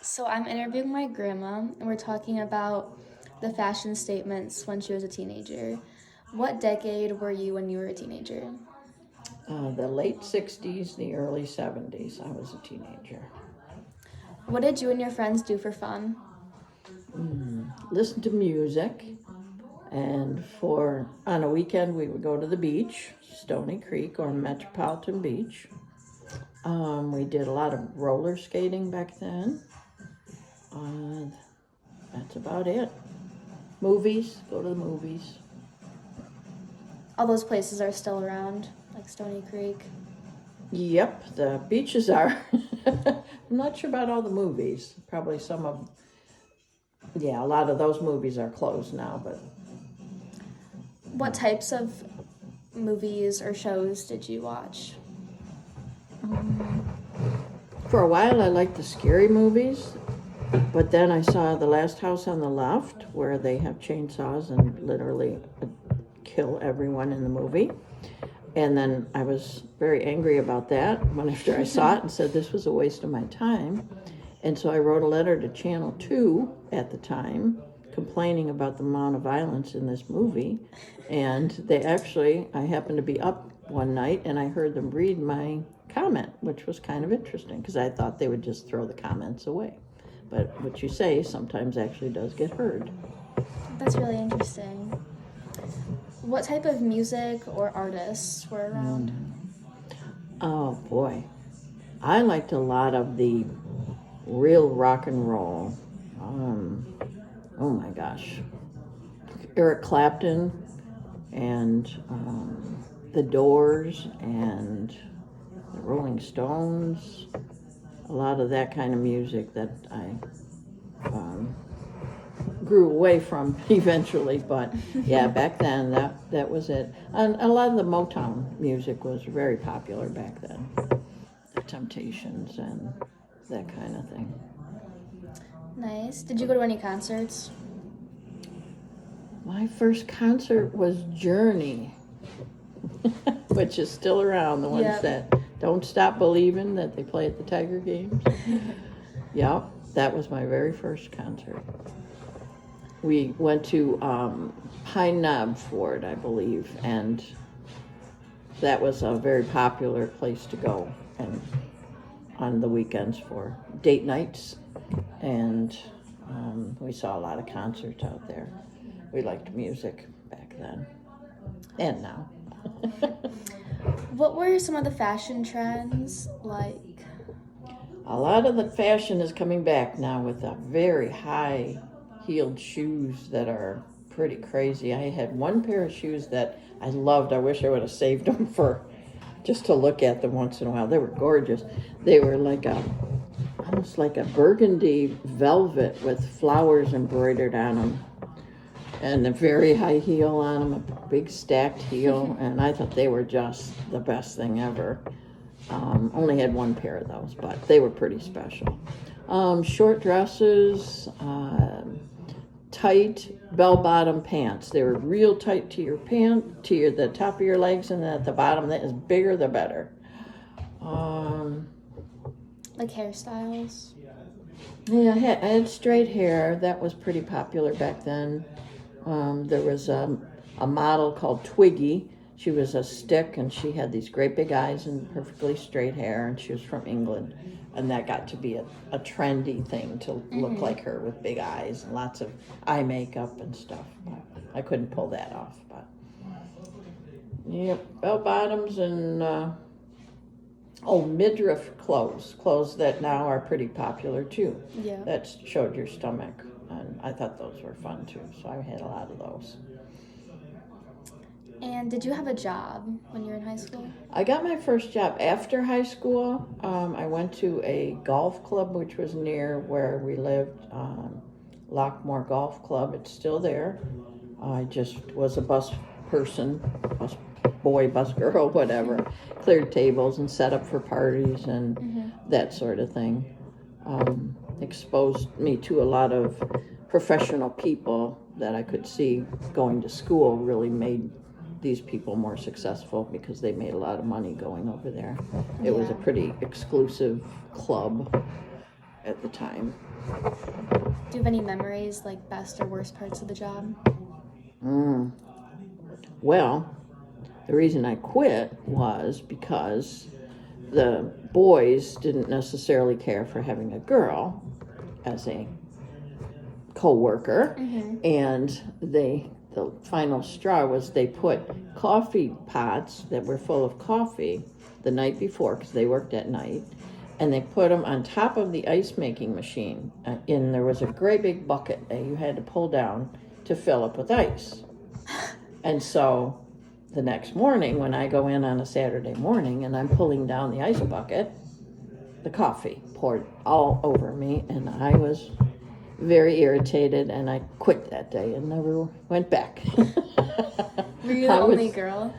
So I'm interviewing my grandma, and we're talking about the fashion statements when she was a teenager. What decade were you when you were a teenager? The late 60s, the early 70s, I was a teenager. What did you and your friends do for fun? Listen to music, and on a weekend we would go to the beach, Stony Creek or Metropolitan Beach. We did a lot of roller skating back then. Uh, that's about it. Movies, go to the movies. All those places are still around, like Stony Creek. Yep, the beaches are. I'm not sure about all the movies. Probably some of, yeah, a lot of those movies are closed now, but What types of movies or shows did you watch? for a while I liked the scary movies. But then I saw The Last House on the Left, where they have chainsaws and literally kill everyone in the movie. And then I was very angry about that when after I saw it and said this was a waste of my time. And so I wrote a letter to Channel 2 at the time complaining about the amount of violence in this movie. And I happened to be up one night and I heard them read my comment, which was kind of interesting because I thought they would just throw the comments away. But what you say sometimes actually does get heard. That's really interesting. What type of music or artists were around? Oh boy, I liked a lot of the real rock and roll. Oh my gosh, Eric Clapton and the Doors and the Rolling Stones. A lot of that kind of music that I grew away from eventually, but yeah, back then that was it. And a lot of the Motown music was very popular back then. The Temptations and that kind of thing. Nice. Did you go to any concerts? My first concert was Journey, which is still around, the ones that don't stop believing that they play at the Tiger Games. Yep, that was my very first concert. We went to Pine Knob Ford, I believe, and that was a very popular place to go and on the weekends for date nights, and we saw a lot of concerts out there. We liked music back then and now. What were some of the fashion trends like? A lot of the fashion is coming back now with the very high heeled shoes that are pretty crazy. I had one pair of shoes that I loved. I wish I would have saved them for just to look at them once in a while. They were gorgeous. They were almost like a burgundy velvet with flowers embroidered on them, and a very high heel on them, a big stacked heel, and I thought they were just the best thing ever. Only had one pair of those, but they were pretty special. Short dresses, tight bell-bottom pants. They were real tight to your the top of your legs, and at the bottom, that is bigger the better. Like hairstyles? Yeah, I had straight hair. That was pretty popular back then. There was a model called Twiggy. She was a stick, and she had these great big eyes and perfectly straight hair, and she was from England. And that got to be a trendy thing to look like her with big eyes and lots of eye makeup and stuff. But I couldn't pull that off. But yep, bell bottoms and midriff clothes that now are pretty popular too. Yeah. That showed your stomach, and I thought those were fun too. So I had a lot of those. And did you have a job when you were in high school? I got my first job after high school. I went to a golf club, which was near where we lived, Lockmore Golf Club. It's still there. I just was a bus person, bus boy, bus girl, whatever. Cleared tables and set up for parties and that sort of thing. Exposed me to a lot of professional people that I could see going to school really made these people more successful because they made a lot of money going over there. It was a pretty exclusive club. at the time. Do you have any memories, like best or worst parts of the job? Well, the reason I quit was because the boys didn't necessarily care for having a girl as a co-worker, and the final straw was they put coffee pots that were full of coffee the night before, because they worked at night, and they put them on top of the ice making machine, and there was a great big bucket that you had to pull down to fill up with ice. And so the next morning, when I go in on a Saturday morning and I'm pulling down the ice bucket, the coffee poured all over me, and I was very irritated, and I quit that day and never went back. Were you the only girl?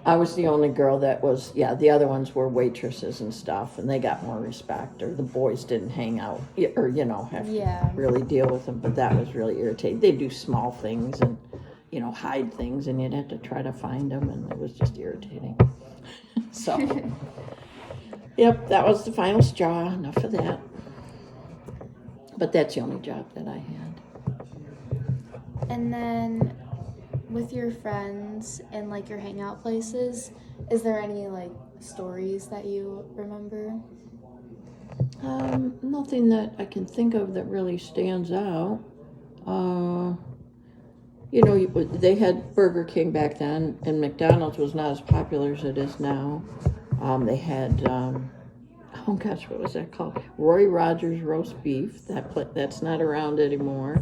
I was the only girl that was, the other ones were waitresses and stuff, and they got more respect, or the boys didn't hang out, or, have to really deal with them, but that was really irritating. They'd do small things and, hide things, and you'd have to try to find them, and it was just irritating. So, yep, that was the final straw. Enough of that. But that's the only job that I had. And then with your friends and like your hangout places, is there any like stories that you remember? Nothing that I can think of that really stands out. They had Burger King back then, and McDonald's was not as popular as it is now. They had, oh gosh, what was that called? Roy Rogers roast beef. That's not around anymore.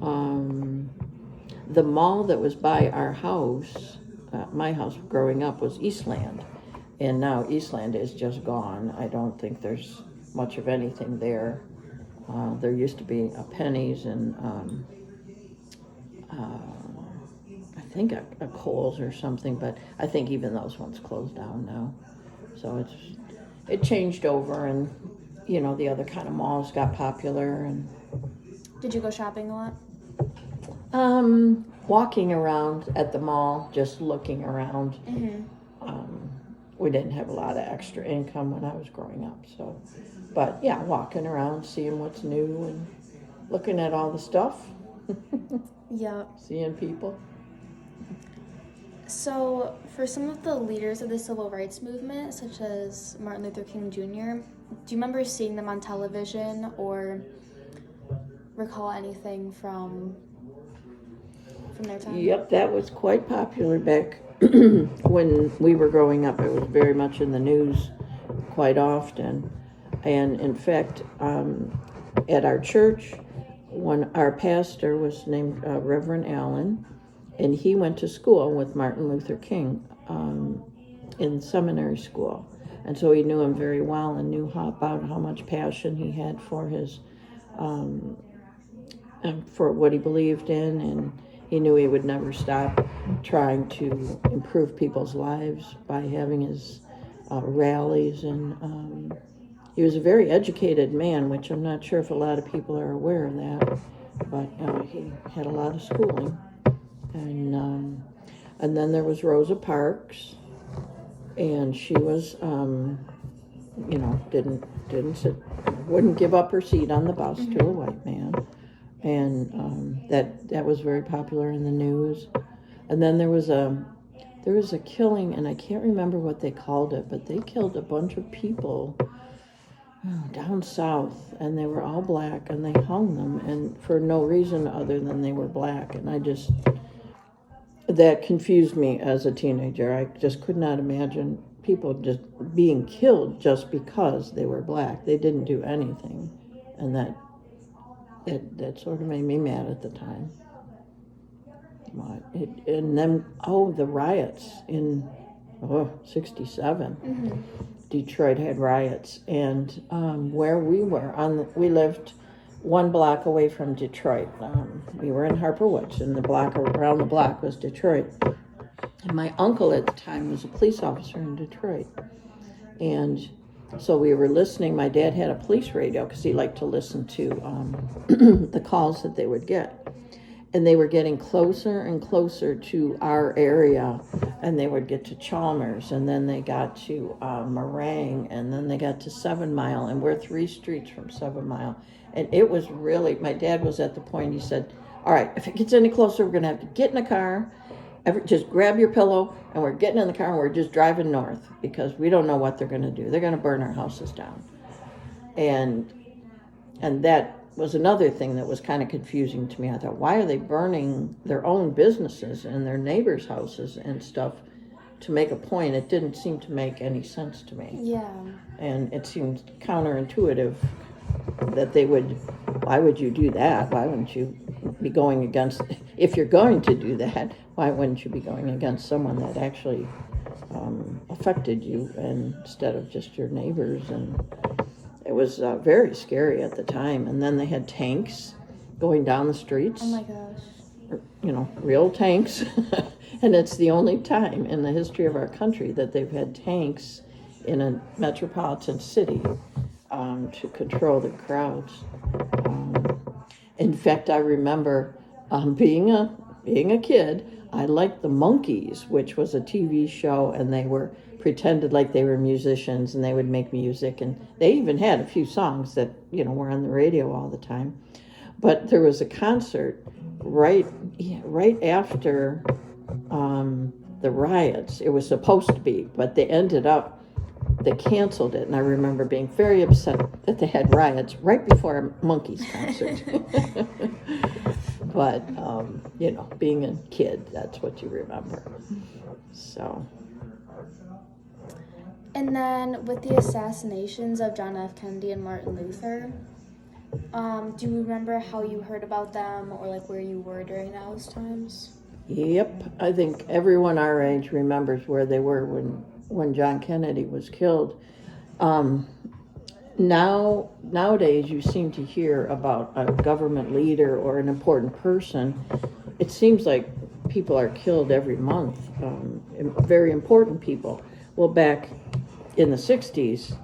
The mall that was by our house, my house growing up, was Eastland, and now Eastland is just gone. I don't think there's much of anything there. There used to be a Penny's and I think a Kohl's or something, but I think even those ones closed down now. So it changed over, and the other kind of malls got popular. And did you go shopping a lot? Walking around at the mall, just looking around. We didn't have a lot of extra income when I was growing up, so, but yeah, walking around, seeing what's new and looking at all the stuff. Yeah. Seeing people. So, for some of the leaders of the civil rights movement, such as Martin Luther King Jr., do you remember seeing them on television or recall anything from their time? Yep, that was quite popular back when we were growing up. It was very much in the news quite often. And in fact, at our church, our pastor was named Reverend Allen, and he went to school with Martin Luther King in seminary school. And so he knew him very well and knew about how much passion he had for his, for what he believed in, and he knew he would never stop trying to improve people's lives by having his rallies. And he was a very educated man, which I'm not sure if a lot of people are aware of that, but he had a lot of schooling. And then there was Rosa Parks, and she was, wouldn't give up her seat on the bus to a white man, and that was very popular in the news. And then there was a killing, and I can't remember what they called it, but they killed a bunch of people down south, and they were all black, and they hung them, and for no reason other than they were black. And that confused me as a teenager. I just could not imagine people just being killed just because they were black. They didn't do anything, and that sort of made me mad at the time. And then the riots in 67. Detroit had riots, and where we were we lived one block away from Detroit. We were in Harper Woods, and around the block was Detroit. And my uncle at the time was a police officer in Detroit, and so we were listening. My dad had a police radio because he liked to listen to the calls that they would get. and they were getting closer and closer to our area, and they would get to Chalmers, and then they got to Meringue, and then they got to 7 Mile, and we're 3 streets from 7 Mile. And it was really, my dad was at the point, he said, all right, if it gets any closer, we're going to have to get in the car, just grab your pillow, and we're getting in the car, and we're just driving north, because we don't know what they're going to do. They're going to burn our houses down. And that was another thing that was kind of confusing to me. I thought, why are they burning their own businesses and their neighbors' houses and stuff to make a point? It didn't seem to make any sense to me. Yeah. And it seemed counterintuitive that they would, why would you do that? Why wouldn't you be going against, if you're going to do that, why wouldn't you be going against someone that actually affected you instead of just your neighbors? And it was very scary at the time. And then they had tanks going down the streets. Oh my gosh. You know, real tanks. And it's the only time in the history of our country that they've had tanks in a metropolitan city to control the crowds. In fact, I remember being a kid, I liked the Monkees, which was a TV show, and they were pretended like they were musicians, and they would make music, and they even had a few songs that, you know, were on the radio all the time. But there was a concert right after the riots. It was supposed to be, but they canceled it, and I remember being very upset that they had riots right before a Monkees concert. But you know, being a kid, that's what you remember. So. And then with the assassinations of John F. Kennedy and Martin Luther, do you remember how you heard about them, or like where you were during those times? Yep, I think everyone our age remembers where they were when John Kennedy was killed. Nowadays, you seem to hear about a government leader or an important person. It seems like people are killed every month, very important people. Well, back in the 60s,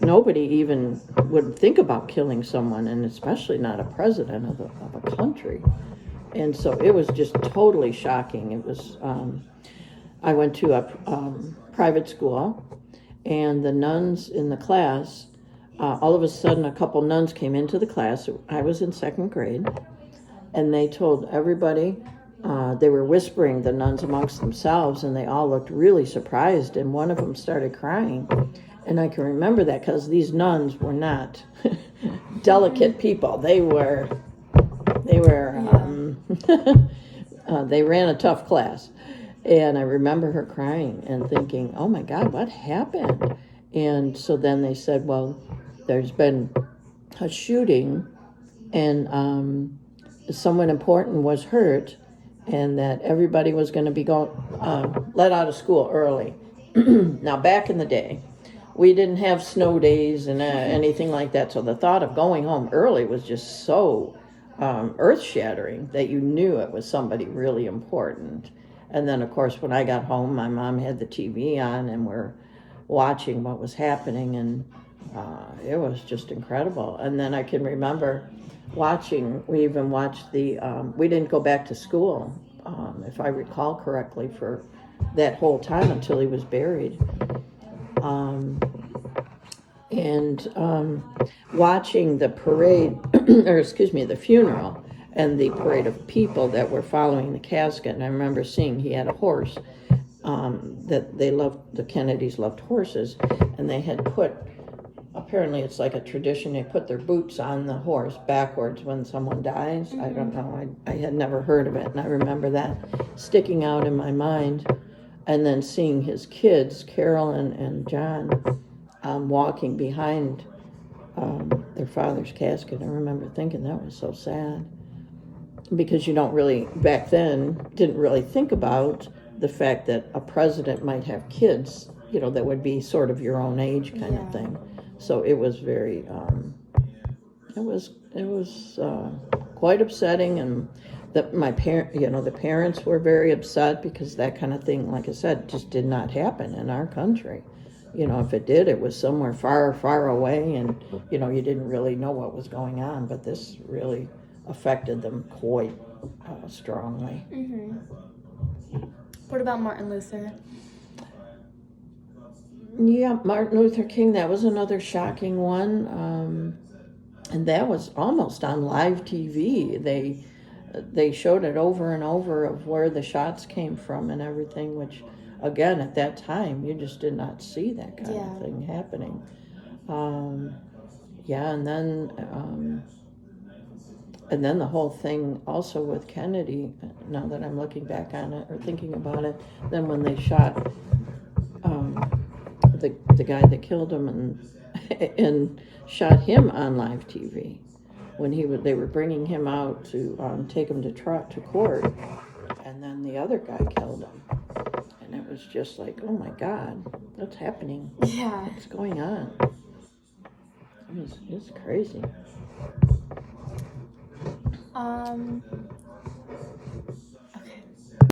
nobody even would think about killing someone, and especially not a president of a country. And so it was just totally shocking. It was, I went to a private school, and the nuns in the class, all of a sudden a couple nuns came into the class. I was in 2nd grade, and they told everybody, they were whispering, the nuns amongst themselves, and they all looked really surprised, and one of them started crying. And I can remember that because these nuns were not delicate people. They ran a tough class. And I remember her crying and thinking, oh my God, what happened? And so then they said, well, there's been a shooting, and someone important was hurt, and that everybody was going to be let out of school early. Now, back in the day, we didn't have snow days and anything like that, so the thought of going home early was just so earth-shattering that you knew it was somebody really important. And then, of course, when I got home, my mom had the TV on, and we're watching what was happening, and it was just incredible. And then I can remember we even watched we didn't go back to school, if I recall correctly, for that whole time until he was buried. Watching the parade, or excuse me, the funeral, and the parade of people that were following the casket. And I remember seeing he had a horse, that the Kennedys loved horses, and they had put, apparently it's like a tradition, they put their boots on the horse backwards when someone dies. Mm-hmm. I don't know, I had never heard of it, and I remember that sticking out in my mind. And then seeing his kids, Carolyn and John, walking behind their father's casket. I remember thinking that was so sad, because you don't really, back then, didn't really think about the fact that a president might have kids, you know, that would be sort of your own age kind of thing. So it was very, it was quite upsetting, and the parents were very upset, because that kind of thing, like I said, just did not happen in our country. You know, if it did, it was somewhere far, far away, and, you know, you didn't really know what was going on. But this really affected them quite strongly. What about Martin Luther? Yeah, Martin Luther King, that was another shocking one. And that was almost on live TV. They showed it over and over of where the shots came from and everything, which, again, at that time, you just did not see that kind of thing happening. And then the whole thing also with Kennedy, now that I'm looking back on it or thinking about it, then when they shot the guy that killed him and shot him on live TV when they were bringing him out to take him to court, and then the other guy killed him, and it was just like, oh my God, what's happening? Yeah. What's going on? It's crazy.